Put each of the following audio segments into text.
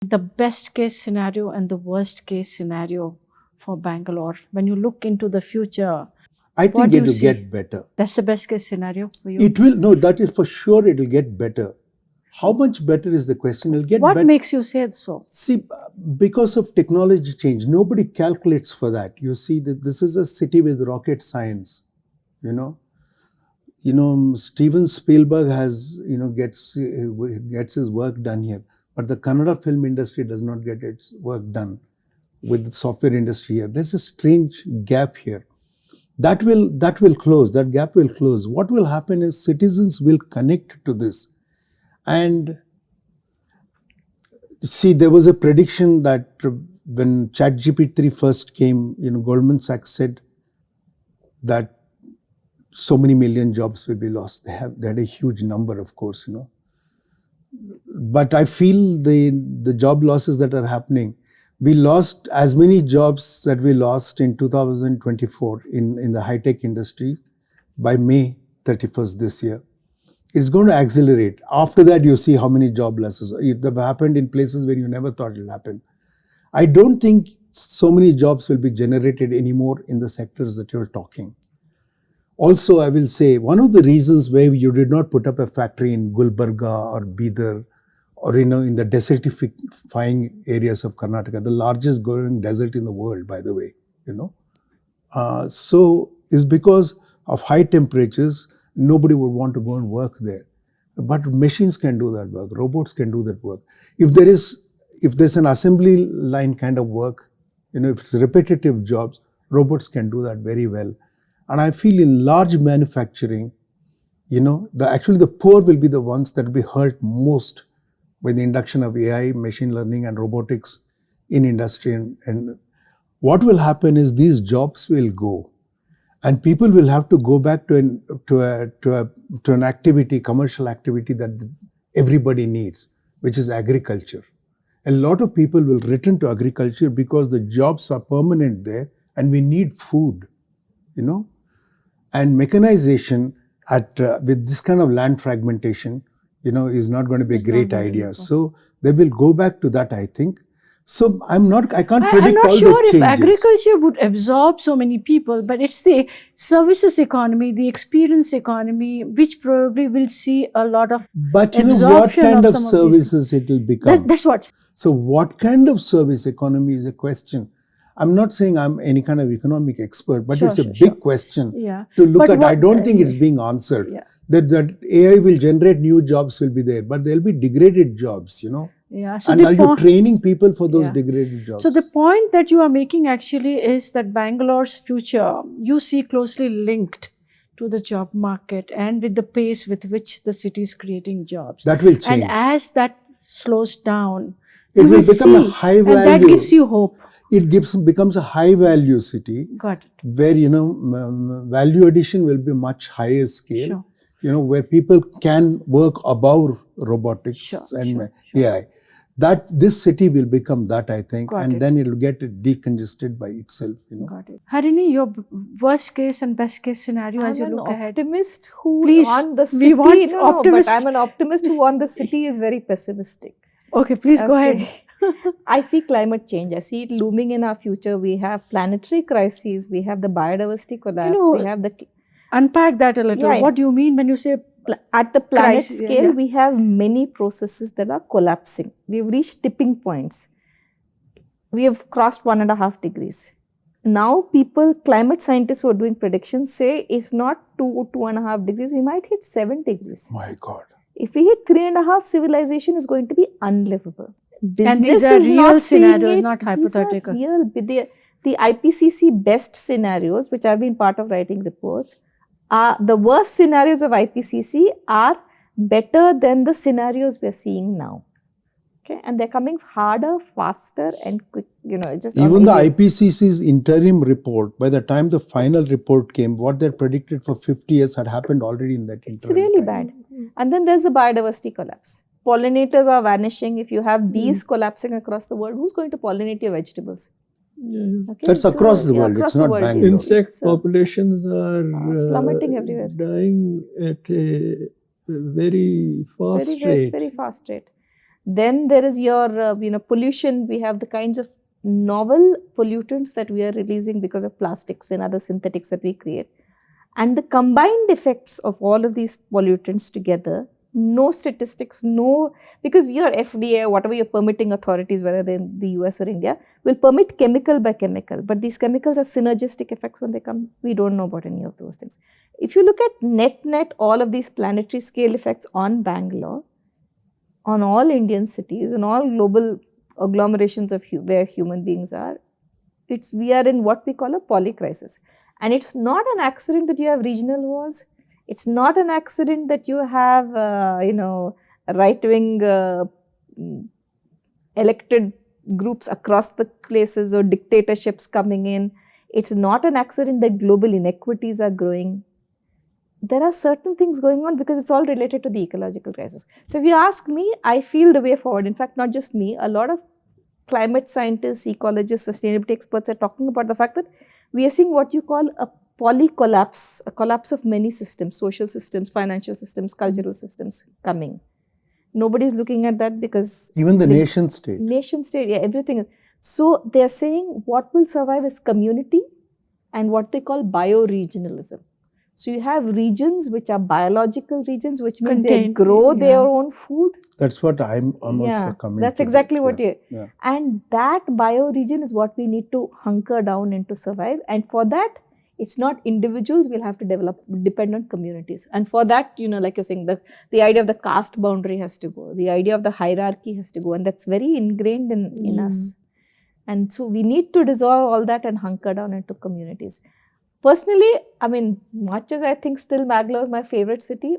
the best case scenario and the worst case scenario for Bangalore? When you look into the future, I what think do it you will see? get better. That's the best case scenario for you? It will, no, that is for sure it will get better. How much better is the question? It'll get What better. makes you say so? See, because of technology change, nobody calculates for that. You see that this is a city with rocket science, you know. Steven Spielberg has, gets his work done here, but the Kannada film industry does not get its work done with the software industry here. There's a strange gap here. That will close. That gap will close. What will happen is citizens will connect to this. And see, there was a prediction that when ChatGPT 3 first came, Goldman Sachs said that so many million jobs will be lost. They had a huge number, of course, But I feel the job losses that are happening, we lost as many jobs that we lost in 2024 in the high-tech industry by May 31st this year. It's going to accelerate. After that, you see how many job losses. It have happened in places where you never thought it will happen. I don't think so many jobs will be generated anymore in the sectors that you're talking. Also, I will say, one of the reasons why you did not put up a factory in Gulbarga or Bidar or, in the desertifying areas of Karnataka, the largest growing desert in the world, by the way, So is because of high temperatures, nobody would want to go and work there. But machines can do that work. Robots can do that work. If there's an assembly line kind of work, if it's repetitive jobs, robots can do that very well. And I feel in large manufacturing, actually the poor will be the ones that will be hurt most by the induction of AI, machine learning and robotics in industry. And what will happen is these jobs will go. And people will have to go back to an activity, commercial activity that everybody needs, which is agriculture. A lot of people will return to agriculture because the jobs are permanent there and we need food, And mechanization with this kind of land fragmentation, is not going to be a great idea. So they will go back to that, I think. So I can't predict all the changes. I'm not sure if agriculture would absorb so many people, but it's the services economy, the experience economy, which probably will see a lot of But what kind of services it will become? That's what. So what kind of service economy is a question. I'm not saying I'm any kind of economic expert, but it's a big question to look at. I don't think it's being answered. Yeah. That AI will generate new jobs will be there, but there'll be degraded jobs, Yeah. So and are you training people for those degraded jobs? So the point that you are making actually is that Bangalore's future, you see closely linked to the job market and with the pace with which the city is creating jobs. That will change. And as that slows down, it will become a high value. And that gives you hope. It becomes a high value city. Got it. Where, value addition will be much higher scale. Sure. Where people can work above robotics and AI. That this city will become that, I think, then it will get decongested by itself. Got it. Harini, your worst case and best case scenario as you look ahead. I'm an optimist who want the city. But I'm an optimist who want the city is very pessimistic. Okay, please go ahead. I see climate change. I see it looming in our future. We have planetary crises. We have the biodiversity collapse. We have the... Unpack that a little. Yeah, what do you mean when you say... At the planet scale, we have many processes that are collapsing. We've reached tipping points. We have crossed 1.5 degrees. Now climate scientists who are doing predictions say it's not 2.5 degrees. We might hit 7 degrees. My God. If we hit 3.5, civilization is going to be unlivable. Business and these are real scenarios, not hypothetical. These are real. The IPCC best scenarios, which I've been part of writing reports, the worst scenarios of IPCC are better than the scenarios we're seeing now. Okay, and they're coming harder, faster, and quick. Just even the IPCC's interim report. By the time the final report came, what they predicted for 50 years had happened already in that interim. It's really bad. And then there's the biodiversity collapse. Pollinators are vanishing. If you have bees collapsing across the world, who's going to pollinate your vegetables? Okay, that's across the world. It's not Bangalore. Insect populations are plummeting everywhere, dying at a very fast rate. Very fast rate. Then there is your, pollution. We have the kinds of novel pollutants that we are releasing because of plastics and other synthetics that we create. And the combined effects of all of these pollutants together, no statistics, because your FDA, whatever your permitting authorities, whether they're in the US or India, will permit chemical by chemical. But these chemicals have synergistic effects when they come. We don't know about any of those things. If you look at net, all of these planetary scale effects on Bangalore, on all Indian cities, and all global agglomerations of where human beings are, we are in what we call a polycrisis. And it's not an accident that you have regional wars. It's not an accident that you have, right-wing elected groups across the places or dictatorships coming in. It's not an accident that global inequities are growing. There are certain things going on because it's all related to the ecological crisis. So if you ask me, I feel the way forward. In fact, not just me, a lot of climate scientists, ecologists, sustainability experts are talking about the fact that we are seeing what you call a polycollapse, a collapse of many systems, social systems, financial systems, cultural systems coming. Nobody's looking at that because... Even the nation state. Nation state, yeah, everything. So they're saying what will survive is community and what they call bio-regionalism. So you have regions which are biological regions, which means they grow their own food. That's what I'm also coming That's to. Exactly what you... Yeah. And that bioregion is what we need to hunker down and to survive. And for that, it's not individuals, we'll have to depend on communities. And for that, like you're saying, the idea of the caste boundary has to go. The idea of the hierarchy has to go. And that's very ingrained in us. And so we need to dissolve all that and hunker down into communities. Personally, much as I think still Bangalore is my favorite city,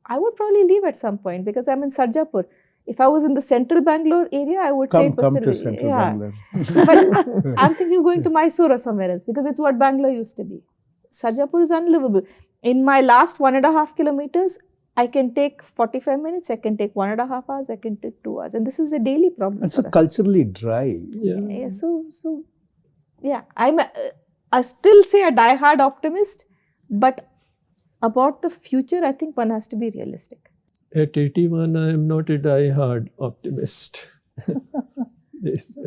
I would probably leave at some point because I'm in Sarjapur. If I was in the central Bangalore area, I would say it was still... Come to central Bangalore. But I'm thinking of going to Mysore or somewhere else because it's what Bangalore used to be. Sarjapur is unlivable. In my last 1.5 kilometers, I can take 45 minutes, I can take 1.5 hours, I can take 2 hours. And this is a daily problem. It's culturally dry. Yeah. I still say a die-hard optimist, but about the future, I think one has to be realistic. At 81, I am not a die-hard optimist. There's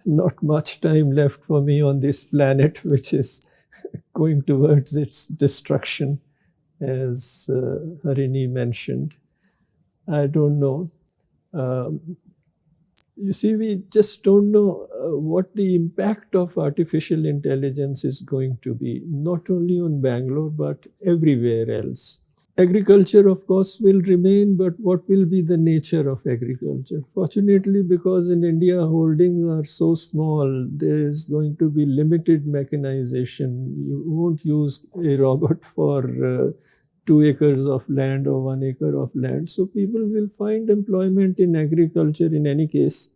not much time left for me on this planet, which is going towards its destruction, as Harini mentioned. I don't know. You see, we just don't know what the impact of artificial intelligence is going to be, not only on Bangalore, but everywhere else. Agriculture, of course, will remain, but what will be the nature of agriculture? Fortunately, because in India, holdings are so small, there is going to be limited mechanization. You won't use a robot for 2 acres of land or 1 acre of land. So people will find employment in agriculture in any case.